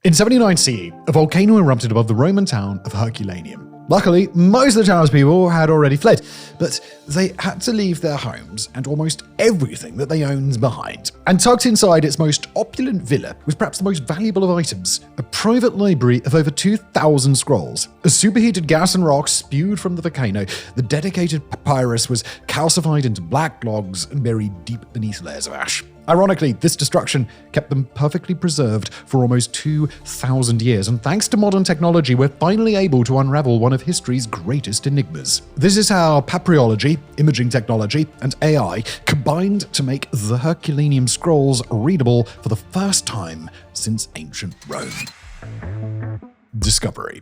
In 79 CE, a volcano erupted above the Roman town of Herculaneum. Luckily, most of the townspeople had already fled, but they had to leave their homes and almost everything that they owned behind. And tucked inside its most opulent villa was perhaps the most valuable of items, a private library of over 2,000 scrolls. As superheated gas and rocks spewed from the volcano, the dedicated papyrus was calcified into black logs and buried deep beneath layers of ash. Ironically, this destruction kept them perfectly preserved for almost 2,000 years, and thanks to modern technology, we're finally able to unravel one of history's greatest enigmas. This is how papyrology, imaging technology, and AI combined to make the Herculaneum scrolls readable for the first time since ancient Rome. Discovery.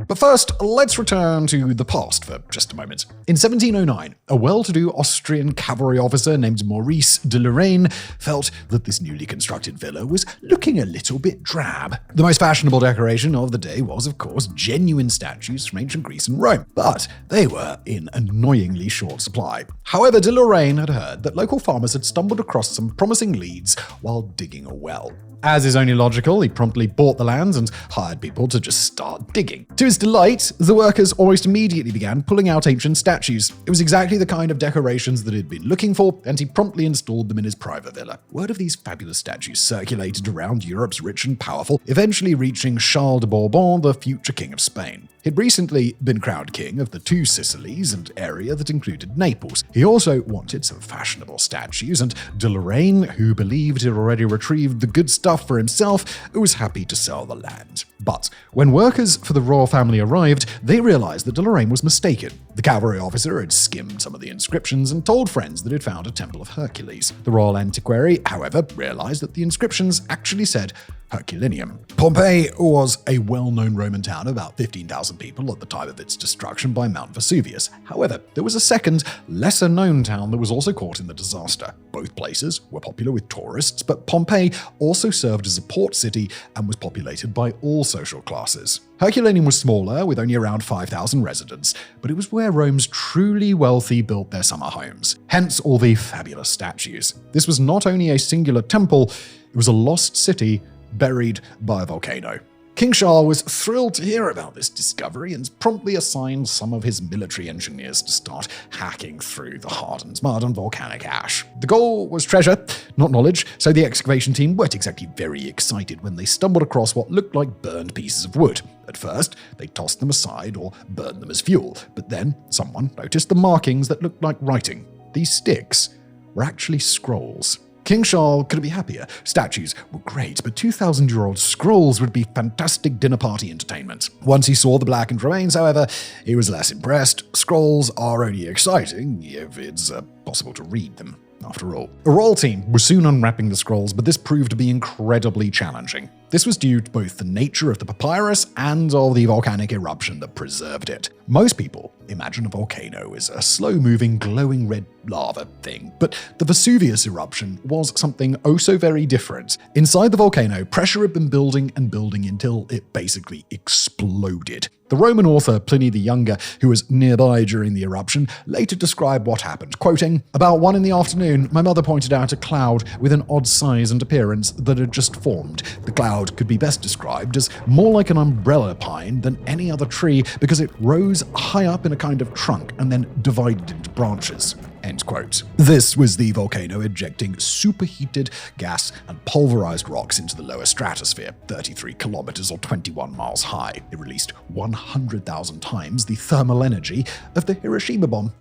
But first, let's return to the past for just a moment. In 1709, a well-to-do Austrian cavalry officer named Maurice de Lorraine felt that this newly constructed villa was looking a little bit drab. The most fashionable decoration of the day was, of course, genuine statues from ancient Greece and Rome, but they were in annoyingly short supply. However, de Lorraine had heard that local farmers had stumbled across some promising leads while digging a well. As is only logical, he promptly bought the land and hired people to just start digging. To his delight, the workers almost immediately began pulling out ancient statues. It was exactly the kind of decorations that he'd been looking for, and he promptly installed them in his private villa. Word of these fabulous statues circulated around Europe's rich and powerful, eventually reaching Charles de Bourbon, the future king of Spain. He'd recently been crowned king of the two Sicilies, an area that included Naples. He also wanted some fashionable statues, and de Lorraine, who believed he'd already retrieved the good stuff for himself, was happy to sell the land. But when workers for the royal family arrived, they realized that de Lorraine was mistaken. The cavalry officer had skimmed some of the inscriptions and told friends that he'd found a temple of Hercules. The royal antiquary, however, realized that the inscriptions actually said Herculaneum. Pompeii was a well-known Roman town of about 15,000 people at the time of its destruction by Mount Vesuvius. However, there was a second, lesser-known town that was also caught in the disaster. Both places were popular with tourists, but Pompeii also served as a port city and was populated by all social classes. Herculaneum was smaller, with only around 5,000 residents, but it was where Rome's truly wealthy built their summer homes. Hence all the fabulous statues. This was not only a singular temple, it was a lost city buried by a volcano. King Charles was thrilled to hear about this discovery and promptly assigned some of his military engineers to start hacking through the hardened mud and volcanic ash. The goal was treasure, not knowledge, so the excavation team weren't exactly very excited when they stumbled across what looked like burned pieces of wood. At first, they tossed them aside or burned them as fuel, but then someone noticed the markings that looked like writing. These sticks were actually scrolls. King Charles couldn't be happier. Statues were great, but 2,000-year-old scrolls would be fantastic dinner party entertainment. Once he saw the blackened remains, however, he was less impressed. Scrolls are only exciting if it's possible to read them, after all. A royal team was soon unwrapping the scrolls, but this proved to be incredibly challenging. This was due to both the nature of the papyrus and of the volcanic eruption that preserved it. Most people imagine a volcano as a slow-moving, glowing red lava thing, but the Vesuvius eruption was something oh so very different. Inside the volcano, pressure had been building and building until it basically exploded. The Roman author Pliny the Younger, who was nearby during the eruption, later described what happened, quoting, "About 1 p.m, my mother pointed out a cloud with an odd size and appearance that had just formed. The cloud could be best described as more like an umbrella pine than any other tree because it rose high up in a kind of trunk and then divided into branches." End quote. This was the volcano ejecting superheated gas and pulverized rocks into the lower stratosphere, 33 kilometers or 21 miles high. It released 100,000 times the thermal energy of the Hiroshima bomb.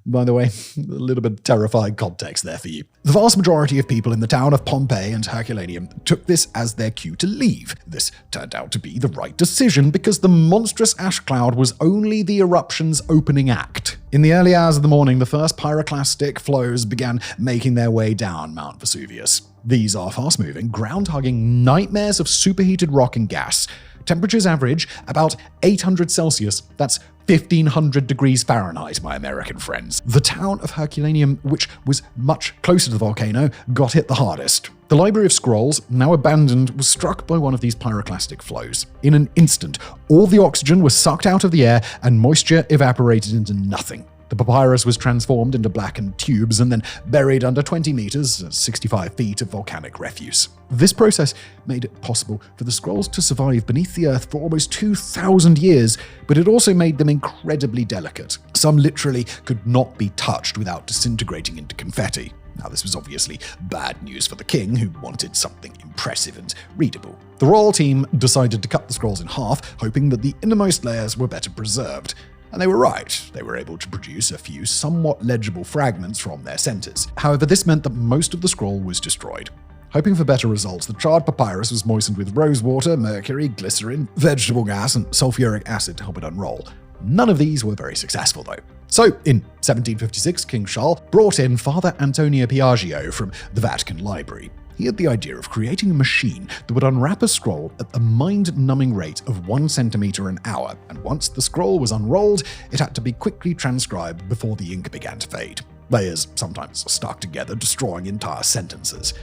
By the way, a little bit of terrifying context there for you. The vast majority of people in the town of Pompeii and Herculaneum took this as their cue to leave. This turned out to be the right decision because the monstrous ash cloud was only the eruption's opening act. In the early hours of the morning, the first pyroclastic flows began making their way down Mount Vesuvius. These are fast-moving, ground-hugging nightmares of superheated rock and gas. Temperatures average about 800 Celsius. That's 1,500 degrees Fahrenheit, my American friends. The town of Herculaneum, which was much closer to the volcano, got hit the hardest. The Library of Scrolls, now abandoned, was struck by one of these pyroclastic flows. In an instant, all the oxygen was sucked out of the air and moisture evaporated into nothing. The papyrus was transformed into blackened tubes and then buried under 20 meters, 65 feet of volcanic refuse. This process made it possible for the scrolls to survive beneath the earth for almost 2,000 years, but it also made them incredibly delicate. Some literally could not be touched without disintegrating into confetti. Now, this was obviously bad news for the king, who wanted something impressive and readable. The royal team decided to cut the scrolls in half, hoping that the innermost layers were better preserved. And they were right. They were able to produce a few somewhat legible fragments from their centers. However, this meant that most of the scroll was destroyed. Hoping for better results, the charred papyrus was moistened with rosewater, mercury, glycerin, vegetable gas, and sulfuric acid to help it unroll. None of these were very successful, though. So, in 1756, King Charles brought in Father Antonio Piaggio from the Vatican Library. He had the idea of creating a machine that would unwrap a scroll at a mind-numbing rate of 1 centimeter an hour, and once the scroll was unrolled, it had to be quickly transcribed before the ink began to fade. Layers sometimes stuck together, destroying entire sentences.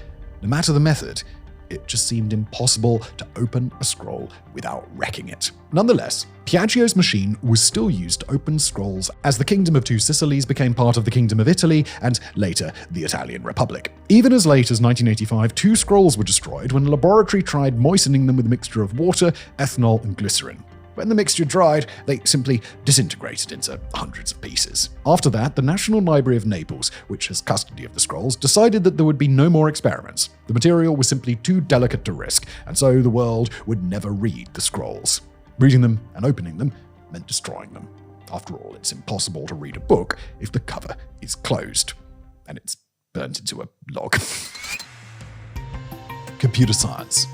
No matter the method, it just seemed impossible to open a scroll without wrecking it. Nonetheless, Piaggio's machine was still used to open scrolls as the Kingdom of Two Sicilies became part of the Kingdom of Italy and later the Italian Republic. Even as late as 1985, 2 scrolls were destroyed when a laboratory tried moistening them with a mixture of water, ethanol, and glycerin. When the mixture dried, they simply disintegrated into hundreds of pieces. After that, the National Library of Naples, which has custody of the scrolls, decided that there would be no more experiments. The material was simply too delicate to risk, and so the world would never read the scrolls. Reading them and opening them meant destroying them. After all, it's impossible to read a book if the cover is closed, and it's burnt into a log. Computer science.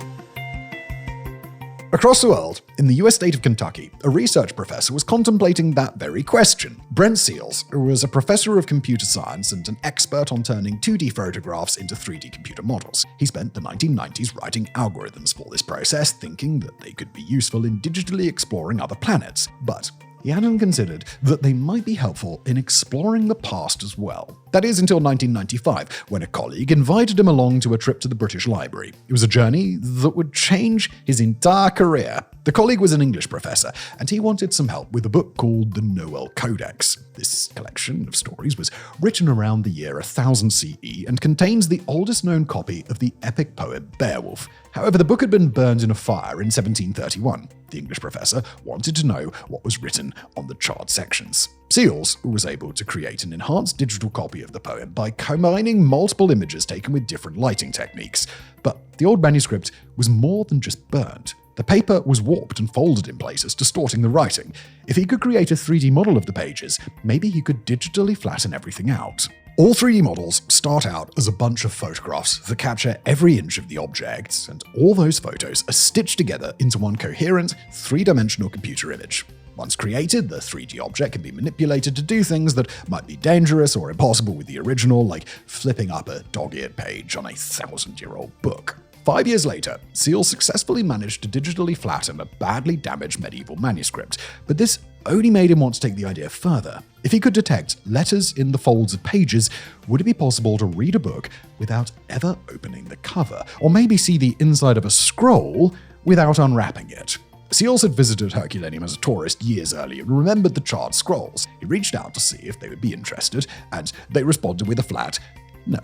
Across the world, in the US state of Kentucky, a research professor was contemplating that very question. Brent Seals, who was a professor of computer science and an expert on turning 2D photographs into 3D computer models. He spent the 1990s writing algorithms for this process, thinking that they could be useful in digitally exploring other planets. But he hadn't considered that they might be helpful in exploring the past as well. That is, until 1995, when a colleague invited him along to a trip to the British Library. It was a journey that would change his entire career. The colleague was an English professor, and he wanted some help with a book called the Noel Codex. This collection of stories was written around the year 1000 CE and contains the oldest known copy of the epic poem Beowulf. However, the book had been burned in a fire in 1731. The English professor wanted to know what was written on the charred sections. Seals was able to create an enhanced digital copy of the poem by combining multiple images taken with different lighting techniques. But the old manuscript was more than just burned. The paper was warped and folded in places, distorting the writing. If he could create a 3D model of the pages, maybe he could digitally flatten everything out. All 3D models start out as a bunch of photographs that capture every inch of the object, and all those photos are stitched together into one coherent, 3-dimensional computer image. Once created, the 3D object can be manipulated to do things that might be dangerous or impossible with the original, like flipping up a dog-eared page on a 1,000-year-old book. 5 years later, Seals successfully managed to digitally flatten a badly damaged medieval manuscript, but this only made him want to take the idea further. If he could detect letters in the folds of pages, would it be possible to read a book without ever opening the cover? Or maybe see the inside of a scroll without unwrapping it? Seals had visited Herculaneum as a tourist years earlier and remembered the charred scrolls. He reached out to see if they would be interested, and they responded with a flat no.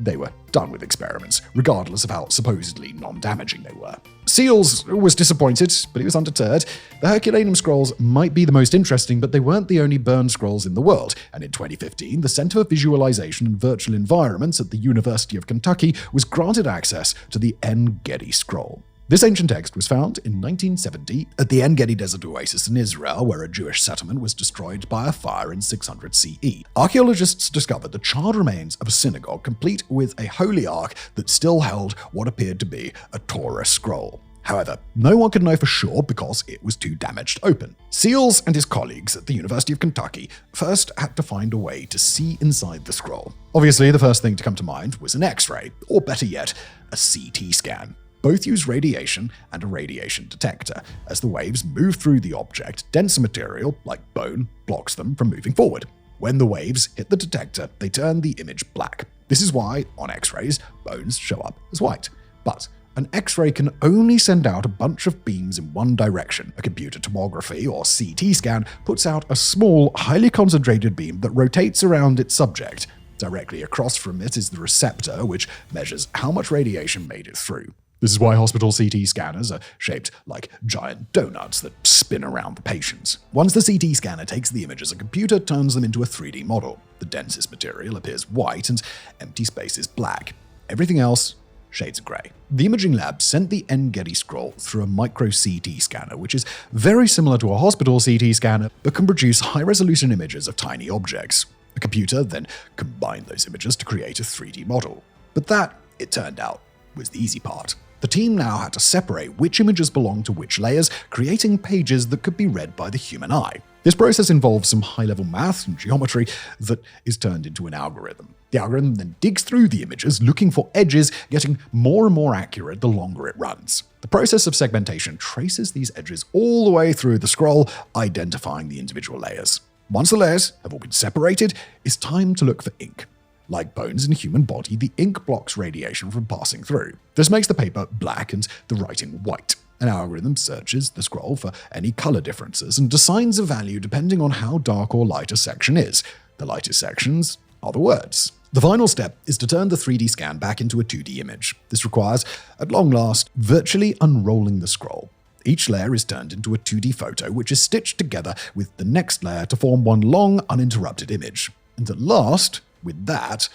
They were done with experiments, regardless of how supposedly non-damaging they were. Seals was disappointed, but he was undeterred. The Herculaneum scrolls might be the most interesting, but they weren't the only burned scrolls in the world, and in 2015, the Center for Visualization and Virtual Environments at the University of Kentucky was granted access to the En-Gedi scroll. This ancient text was found in 1970 at the En-Gedi desert oasis in Israel, where a Jewish settlement was destroyed by a fire in 600 CE. Archaeologists discovered the charred remains of a synagogue, complete with a holy ark that still held what appeared to be a Torah scroll. However, no one could know for sure because it was too damaged to open. Seals and his colleagues at the University of Kentucky first had to find a way to see inside the scroll. Obviously, the first thing to come to mind was an X-ray, or better yet, a CT scan. Both use radiation and a radiation detector. As the waves move through the object, denser material, like bone, blocks them from moving forward. When the waves hit the detector, they turn the image black. This is why, on X-rays, bones show up as white. But An X-ray can only send out a bunch of beams in one direction. A computer tomography or CT scan puts out a small, highly concentrated beam that rotates around its subject. Directly across from it is the receptor, which measures how much radiation made it through. This is why hospital CT scanners are shaped like giant donuts that spin around the patients. Once the CT scanner takes the images, a computer turns them into a 3D model. The densest material appears white and empty space is black. Everything else, shades of grey. The imaging lab sent the En-Gedi scroll through a micro CT scanner, which is very similar to a hospital CT scanner, but can produce high-resolution images of tiny objects. A computer then combined those images to create a 3D model. But that, it turned out, was the easy part. The team now had to separate which images belonged to which layers, creating pages that could be read by the human eye. This process involves some high-level math and geometry that is turned into an algorithm. The algorithm then digs through the images, looking for edges, getting more and more accurate the longer it runs. The process of segmentation traces these edges all the way through the scroll, identifying the individual layers. Once the layers have all been separated, it's time to look for ink. Like bones in a human body, the ink blocks radiation from passing through. This makes the paper black and the writing white. An algorithm searches the scroll for any color differences and assigns a value depending on how dark or light a section is. The lightest sections are the words. The final step is to turn the 3D scan back into a 2D image. This requires, at long last, virtually unrolling the scroll. Each layer is turned into a 2D photo, which is stitched together with the next layer to form one long, uninterrupted image. And at last, with that,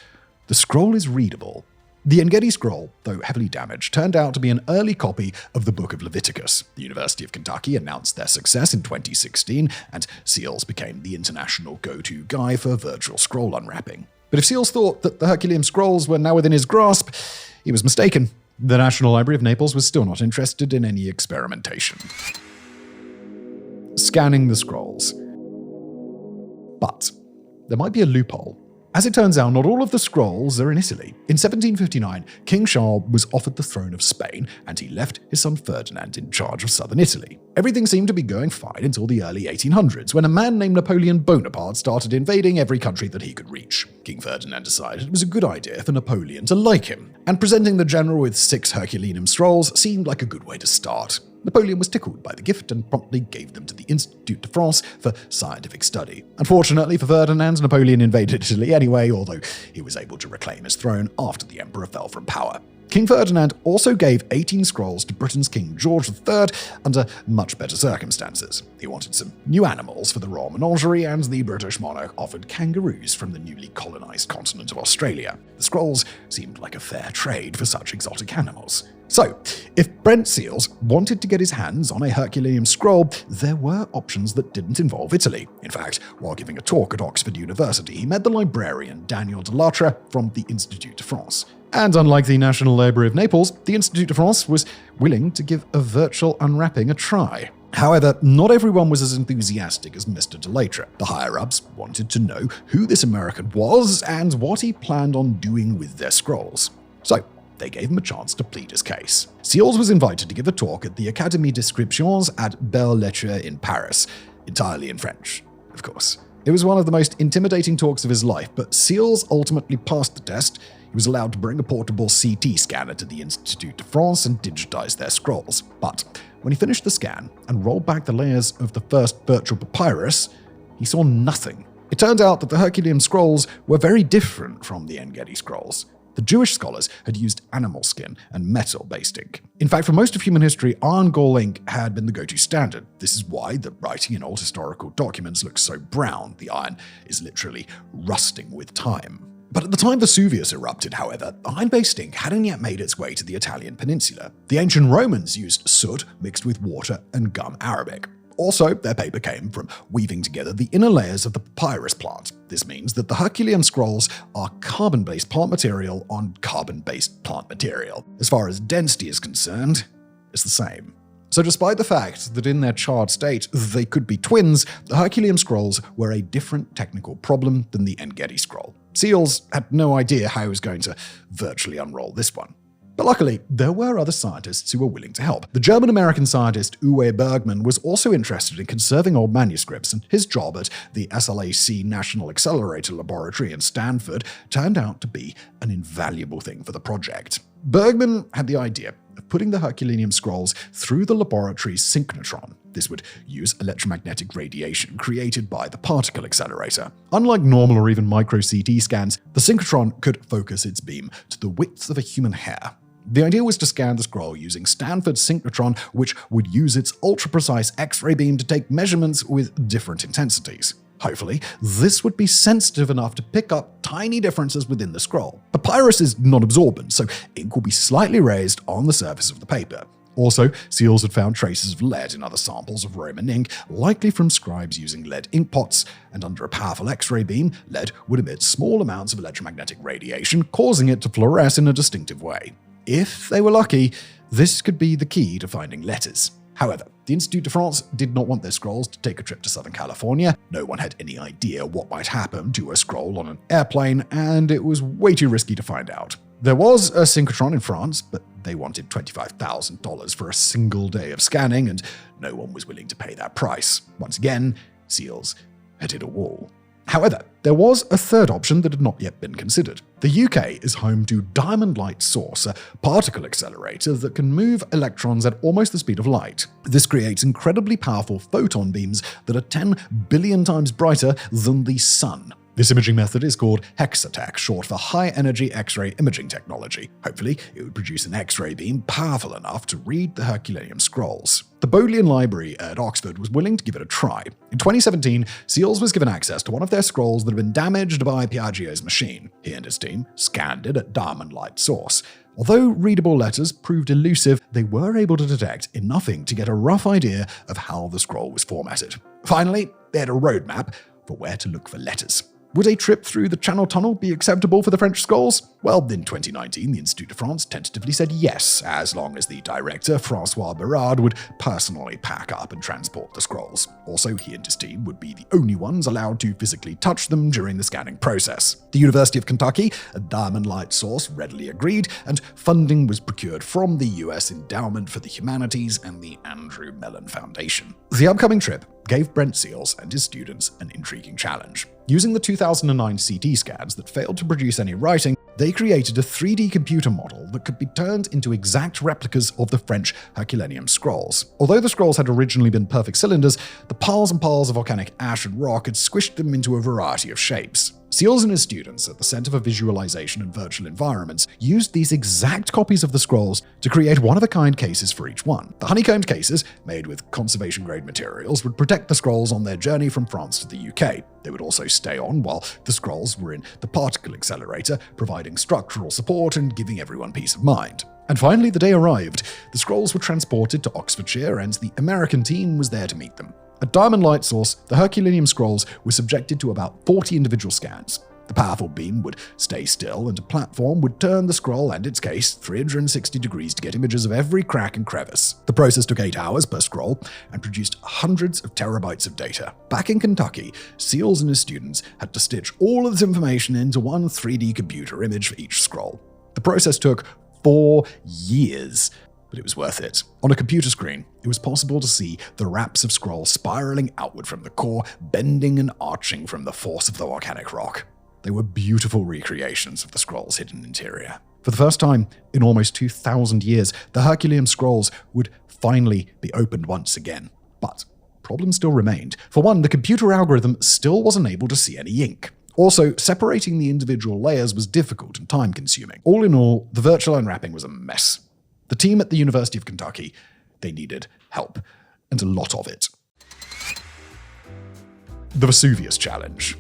the scroll is readable. The En-Gedi scroll, though heavily damaged, turned out to be an early copy of the Book of Leviticus. The University of Kentucky announced their success in 2016, and Seals became the international go-to guy for virtual scroll unwrapping. But if Seals thought that the Herculaneum scrolls were now within his grasp, he was mistaken. The National Library of Naples was still not interested in any experimentation. Scanning the scrolls. But there might be a loophole. As it turns out, not all of the scrolls are in Italy. In 1759, King Charles was offered the throne of Spain, and he left his son Ferdinand in charge of southern Italy. Everything seemed to be going fine until the early 1800s, when a man named Napoleon Bonaparte started invading every country that he could reach. King Ferdinand decided it was a good idea for Napoleon to like him, and presenting the general with 6 Herculaneum scrolls seemed like a good way to start. Napoleon was tickled by the gift and promptly gave them to the Institut de France for scientific study. Unfortunately for Ferdinand, Napoleon invaded Italy anyway, although he was able to reclaim his throne after the emperor fell from power. King Ferdinand also gave 18 scrolls to Britain's King George III under much better circumstances. He wanted some new animals for the royal menagerie, and the British monarch offered kangaroos from the newly colonized continent of Australia. The scrolls seemed like a fair trade for such exotic animals. So, if Brent Seals wanted to get his hands on a Herculaneum scroll, there were options that didn't involve Italy. In fact, while giving a talk at Oxford University, he met the librarian Daniel de Lattre from the Institut de France. And unlike the National Library of Naples, the Institut de France was willing to give a virtual unwrapping a try. However, not everyone was as enthusiastic as Mr. de Lattre. The higher-ups wanted to know who this American was and what he planned on doing with their scrolls. So, they gave him a chance to plead his case. Seals was invited to give a talk at the Académie Descriptions at Belles Lettres in Paris, entirely in French, of course. It was one of the most intimidating talks of his life, but Seals ultimately passed the test. He was allowed to bring a portable CT scanner to the Institut de France and digitize their scrolls. But when he finished the scan and rolled back the layers of the first virtual papyrus, he saw nothing. It turned out that the Herculaneum scrolls were very different from the En-Gedi scrolls. The Jewish scholars had used animal skin and metal-based ink. In fact, for most of human history, iron gall ink had been the go-to standard. This is why the writing in old historical documents looks so brown. The iron is literally rusting with time. But at the time Vesuvius erupted, however, iron-based ink hadn't yet made its way to the Italian peninsula. The ancient Romans used soot mixed with water and gum arabic. Also, their paper came from weaving together the inner layers of the papyrus plant. This means that the Herculaneum scrolls are carbon-based plant material on carbon-based plant material. As far as density is concerned, it's the same. So despite the fact that in their charred state they could be twins, the Herculaneum scrolls were a different technical problem than the En-Gedi scroll. Seals had no idea how he was going to virtually unroll this one. But luckily, there were other scientists who were willing to help. The German-American scientist Uwe Bergmann was also interested in conserving old manuscripts, and his job at the SLAC National Accelerator Laboratory in Stanford turned out to be an invaluable thing for the project. Bergmann had the idea. of putting the Herculaneum scrolls through the laboratory's synchrotron. This would use electromagnetic radiation created by the particle accelerator. Unlike normal or even micro-CT scans, the synchrotron could focus its beam to the width of a human hair. The idea was to scan the scroll using Stanford's synchrotron, which would use its ultra-precise X-ray beam to take measurements with different intensities. Hopefully, this would be sensitive enough to pick up tiny differences within the scroll. Papyrus is non-absorbent, so ink will be slightly raised on the surface of the paper. Also, seals had found traces of lead in other samples of Roman ink, likely from scribes using lead ink pots, and under a powerful X-ray beam, lead would emit small amounts of electromagnetic radiation, causing it to fluoresce in a distinctive way. If they were lucky, this could be the key to finding letters. However, the Institut de France did not want their scrolls to take a trip to Southern California. No one had any idea what might happen to a scroll on an airplane, and it was way too risky to find out. There was a synchrotron in France, but they wanted $25,000 for a single day of scanning, and no one was willing to pay that price. Once again, seals had hit a wall. However, there was a third option that had not yet been considered. The UK is home to Diamond Light Source, a particle accelerator that can move electrons at almost the speed of light. This creates incredibly powerful photon beams that are 10 billion times brighter than the sun. This imaging method is called hexatech, short for high-energy X-ray imaging technology. Hopefully, it would produce an X-ray beam powerful enough to read the Herculaneum scrolls. The Bodleian Library at Oxford was willing to give it a try. In 2017, Seals was given access to one of their scrolls that had been damaged by Piaggio's machine. He and his team scanned it at Diamond Light Source. Although readable letters proved elusive, they were able to detect enough ink to get a rough idea of how the scroll was formatted. Finally, they had a roadmap for where to look for letters. Would a trip through the Channel Tunnel be acceptable for the French scrolls? Well, in 2019, the Institut de France tentatively said yes, as long as the director, François Berard, would personally pack up and transport the scrolls. Also, he and his team would be the only ones allowed to physically touch them during the scanning process. The University of Kentucky, a Diamond Light Source, readily agreed, and funding was procured from the U.S. Endowment for the Humanities and the Andrew Mellon Foundation. The upcoming trip gave Brent Seals and his students an intriguing challenge. Using the 2009 CT scans that failed to produce any writing, they created a 3D computer model that could be turned into exact replicas of the French Herculaneum scrolls. Although the scrolls had originally been perfect cylinders, the piles and piles of volcanic ash and rock had squished them into a variety of shapes. Seals and his students at the Center for Visualization and Virtual Environments used these exact copies of the scrolls to create one-of-a-kind cases for each one. The honeycombed cases, made with conservation-grade materials, would protect the scrolls on their journey from France to the UK. They would also stay on while the scrolls were in the particle accelerator, providing structural support and giving everyone peace of mind. And finally, the day arrived. The scrolls were transported to Oxfordshire, and the American team was there to meet them. At Diamond Light Source, the Herculaneum scrolls were subjected to about 40 individual scans. The powerful beam would stay still, and a platform would turn the scroll and its case 360 degrees to get images of every crack and crevice. The process took 8 hours per scroll and produced hundreds of terabytes of data. Back in Kentucky, Seals and his students had to stitch all of this information into one 3D computer image for each scroll. The process took 4 years. But it was worth it. On a computer screen, it was possible to see the wraps of scrolls spiraling outward from the core, bending and arching from the force of the volcanic rock. They were beautiful recreations of the scroll's hidden interior. For the first time in almost 2,000 years, the Herculaneum scrolls would finally be opened once again. But problems still remained. For one, the computer algorithm still wasn't able to see any ink. Also, separating the individual layers was difficult and time-consuming. All in all, the virtual unwrapping was a mess. The team at the University of Kentucky, they needed help, and a lot of it. The Vesuvius Challenge.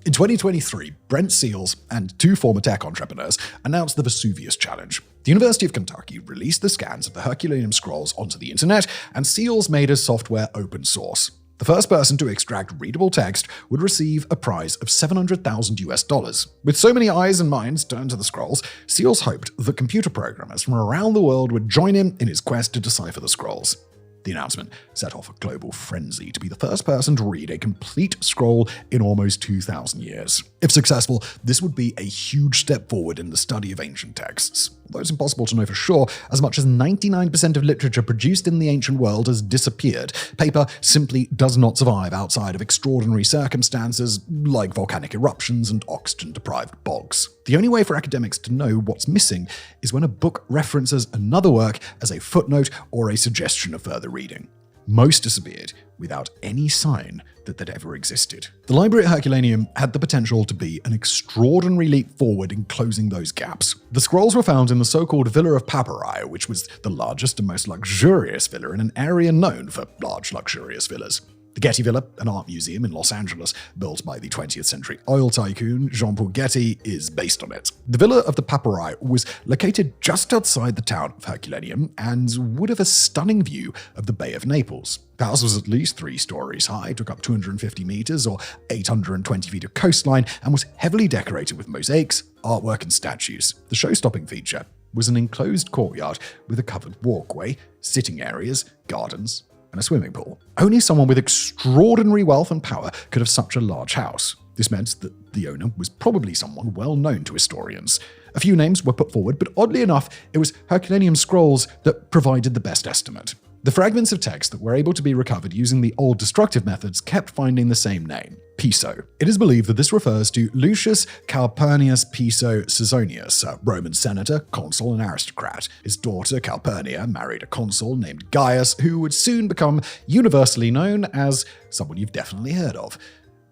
In 2023, Brent Seals and 2 former tech entrepreneurs announced the Vesuvius Challenge. The University of Kentucky released the scans of the Herculaneum scrolls onto the internet, and Seals made his software open source. The first person to extract readable text would receive a prize of $700,000. With so many eyes and minds turned to the scrolls, Seals hoped that computer programmers from around the world would join him in his quest to decipher the scrolls. The announcement set off a global frenzy to be the first person to read a complete scroll in almost 2,000 years. If successful, this would be a huge step forward in the study of ancient texts. Although it's impossible to know for sure, as much as 99% of literature produced in the ancient world has disappeared. Paper simply does not survive outside of extraordinary circumstances like volcanic eruptions and oxygen-deprived bogs. The only way for academics to know what's missing is when a book references another work as a footnote or a suggestion of further reading. Most disappeared without any sign that they'd ever existed. The library at Herculaneum had the potential to be an extraordinary leap forward in closing those gaps. The scrolls were found in the so-called Villa of Papyri, which was the largest and most luxurious villa in an area known for large, luxurious villas. The Getty Villa, an art museum in Los Angeles, built by the 20th century oil tycoon Jean-Paul Getty, is based on it. The Villa of the Papyri was located just outside the town of Herculaneum and would have a stunning view of the Bay of Naples. The house was at least 3 stories high, took up 250 meters or 820 feet of coastline, and was heavily decorated with mosaics, artwork, and statues. The show-stopping feature was an enclosed courtyard with a covered walkway, sitting areas, gardens, and a swimming pool. Only someone with extraordinary wealth and power could have such a large house. This meant that the owner was probably someone well known to historians. A few names were put forward, but oddly enough, it was Herculaneum scrolls that provided the best estimate. The fragments of text that were able to be recovered using the old destructive methods kept finding the same name, Piso. It is believed that this refers to Lucius Calpurnius Piso Caesonius, a Roman senator, consul, and aristocrat. His daughter Calpurnia married a consul named Gaius, who would soon become universally known as someone you've definitely heard of,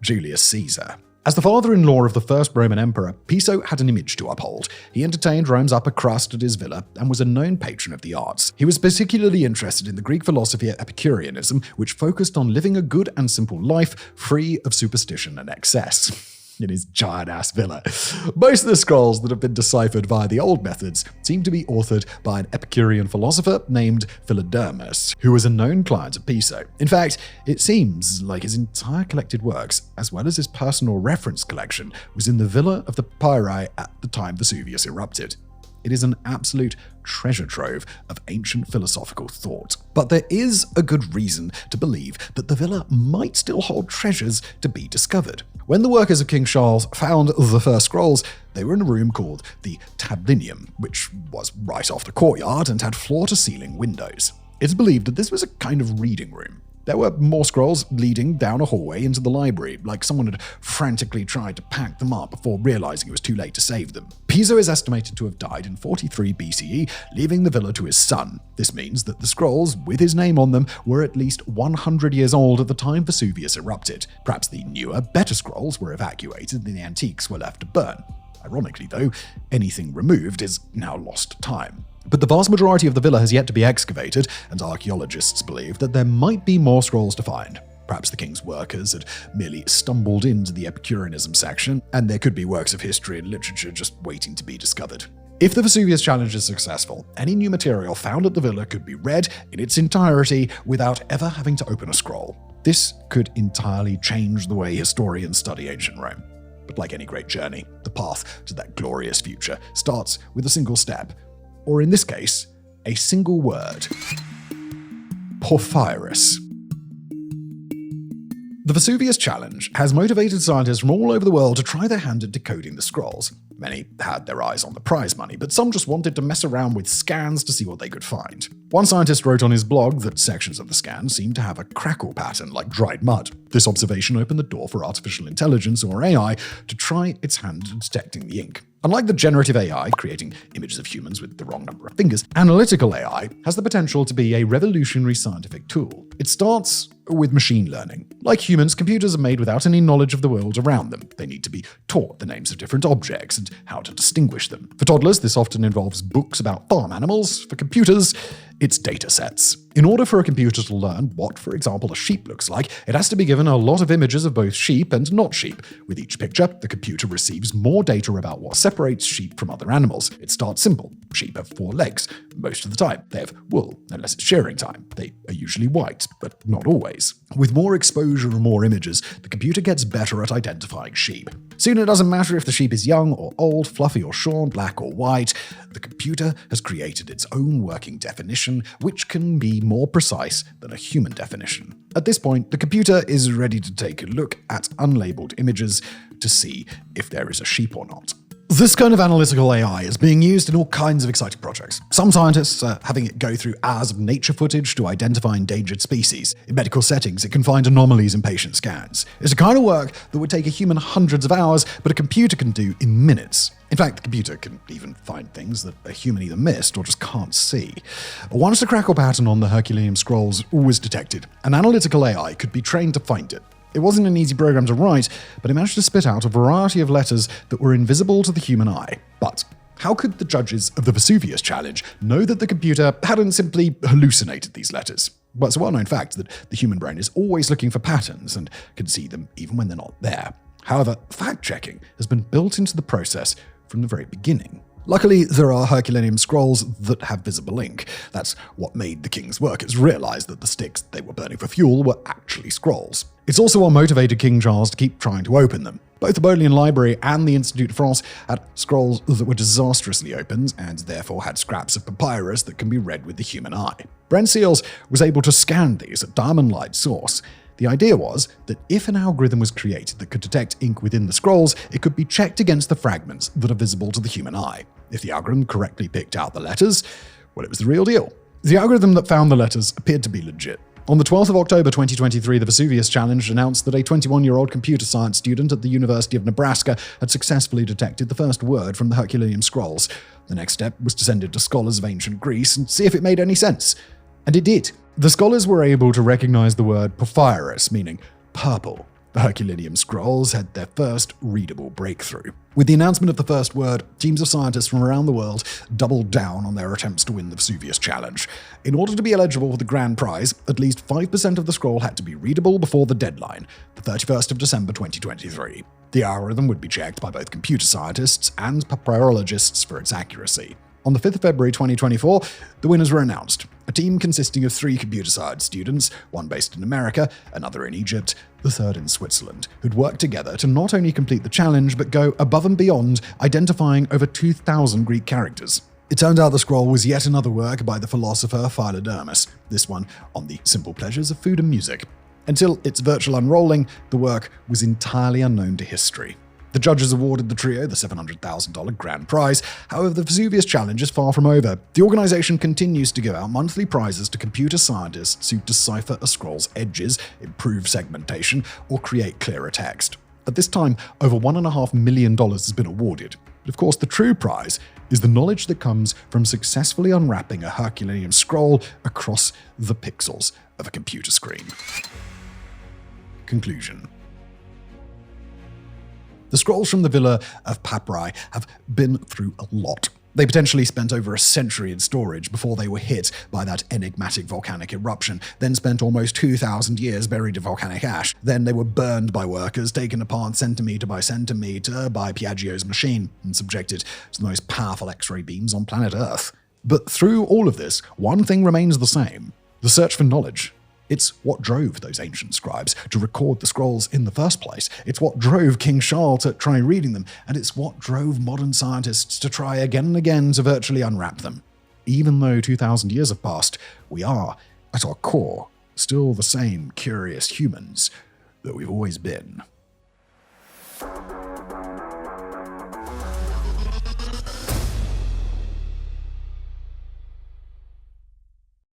Julius Caesar. As the father-in-law of the first Roman emperor, Piso had an image to uphold. He entertained Rome's upper crust at his villa and was a known patron of the arts. He was particularly interested in the Greek philosophy Epicureanism, which focused on living a good and simple life, free of superstition and excess. In his giant-ass villa. Most of the scrolls that have been deciphered via the old methods seem to be authored by an Epicurean philosopher named Philodermus, who was a known client of Piso. In fact, it seems like his entire collected works, as well as his personal reference collection, was in the Villa of the Papyri at the time Vesuvius erupted. It is an absolute treasure trove of ancient philosophical thought. But there is a good reason to believe that the villa might still hold treasures to be discovered. When the workers of King Charles found the first scrolls, they were in a room called the Tablinium, which was right off the courtyard and had floor-to-ceiling windows. It's believed that this was a kind of reading room. There were more scrolls leading down a hallway into the library, like someone had frantically tried to pack them up before realizing it was too late to save them. Piso is estimated to have died in 43 BCE, leaving the villa to his son. This means that the scrolls, with his name on them, were at least 100 years old at the time Vesuvius erupted. Perhaps the newer, better scrolls were evacuated and the antiques were left to burn. Ironically, though, anything removed is now lost time. But the vast majority of the villa has yet to be excavated, and archaeologists believe that there might be more scrolls to find. Perhaps the king's workers had merely stumbled into the Epicureanism section, and there could be works of history and literature just waiting to be discovered. If the Vesuvius challenge is successful, any new material found at the villa could be read in its entirety without ever having to open a scroll. This could entirely change the way historians study ancient Rome. But like any great journey, the path to that glorious future starts with a single step, or in this case, a single word: Porphyrus. The Vesuvius challenge has motivated scientists from all over the world to try their hand at decoding the scrolls. Many had their eyes on the prize money, but some just wanted to mess around with scans to see what they could find. One scientist wrote on his blog that sections of the scan seemed to have a crackle pattern like dried mud. This observation opened the door for artificial intelligence, or AI, to try its hand at detecting the ink. Unlike the generative AI, creating images of humans with the wrong number of fingers, analytical AI has the potential to be a revolutionary scientific tool. It starts with machine learning. Like humans, computers are made without any knowledge of the world around them. They need to be taught the names of different objects and how to distinguish them. For toddlers, this often involves books about farm animals. For computers, it's data sets. In order for a computer to learn what, for example, a sheep looks like, it has to be given a lot of images of both sheep and not sheep. With each picture, the computer receives more data about what separates sheep from other animals. It starts simple. Sheep have 4 legs. Most of the time, they have wool, unless it's shearing time. They are usually white, but not always. With more exposure and more images, the computer gets better at identifying sheep. Soon it doesn't matter if the sheep is young or old, fluffy or shorn, black or white. The computer has created its own working definition, which can be more precise than a human definition. At this point, the computer is ready to take a look at unlabeled images to see if there is a sheep or not. This kind of analytical AI is being used in all kinds of exciting projects. Some scientists are having it go through hours of nature footage to identify endangered species. In medical settings, it can find anomalies in patient scans. It's a kind of work that would take a human hundreds of hours, but a computer can do in minutes. In fact, the computer can even find things that a human either missed or just can't see. Once the crackle pattern on the Herculaneum scrolls was detected, an analytical AI could be trained to find it. It wasn't an easy program to write, but it managed to spit out a variety of letters that were invisible to the human eye. But how could the judges of the Vesuvius challenge know that the computer hadn't simply hallucinated these letters? Well, it's a well-known fact that the human brain is always looking for patterns and can see them even when they're not there. However, fact-checking has been built into the process from the very beginning. Luckily, there are Herculaneum scrolls that have visible ink. That's what made the king's workers realize that the sticks they were burning for fuel were actually scrolls. It's also what motivated King Charles to keep trying to open them. Both the Bodleian Library and the Institut de France had scrolls that were disastrously opened and therefore had scraps of papyrus that can be read with the human eye. Brent Seals was able to scan these at diamond light source. The idea was that if an algorithm was created that could detect ink within the scrolls, it could be checked against the fragments that are visible to the human eye. If the algorithm correctly picked out the letters, well, it was the real deal. The algorithm that found the letters appeared to be legit. On the 12th of October 2023, the Vesuvius Challenge announced that a 21-year-old computer science student at the University of Nebraska had successfully detected the first word from the Herculaneum scrolls. The next step was to send it to scholars of ancient Greece and see if it made any sense. And it did. The scholars were able to recognize the word porphyrus, meaning purple. The Herculaneum scrolls had their first readable breakthrough. With the announcement of the first word, teams of scientists from around the world doubled down on their attempts to win the Vesuvius Challenge. In order to be eligible for the grand prize, at least 5% of the scroll had to be readable before the deadline, the 31st of December 2023. The algorithm would be checked by both computer scientists and papyrologists for its accuracy. On the 5th of February 2024, the winners were announced. A team consisting of 3 computer science students, one based in America, another in Egypt, the third in Switzerland, who'd worked together to not only complete the challenge, but go above and beyond, identifying over 2,000 Greek characters. It turned out the scroll was yet another work by the philosopher Philodermus, this one on the simple pleasures of food and music. Until its virtual unrolling, the work was entirely unknown to history. The judges awarded the trio the $700,000 grand prize. However, the Vesuvius Challenge is far from over. The organization continues to give out monthly prizes to computer scientists who decipher a scroll's edges, improve segmentation, or create clearer text. At this time, over $1.5 million has been awarded. But of course, the true prize is the knowledge that comes from successfully unwrapping a Herculaneum scroll across the pixels of a computer screen. Conclusion. The scrolls from the Villa of Papyri have been through a lot. They potentially spent over a century in storage before they were hit by that enigmatic volcanic eruption, then spent almost 2,000 years buried in volcanic ash. Then they were burned by workers, taken apart centimeter by centimeter by Piaggio's machine, and subjected to the most powerful X-ray beams on planet Earth. But through all of this, one thing remains the same: the search for knowledge. It's what drove those ancient scribes to record the scrolls in the first place. It's what drove King Charles to try reading them, and it's what drove modern scientists to try again and again to virtually unwrap them. Even though 2,000 years have passed, we are, at our core, still the same curious humans that we've always been.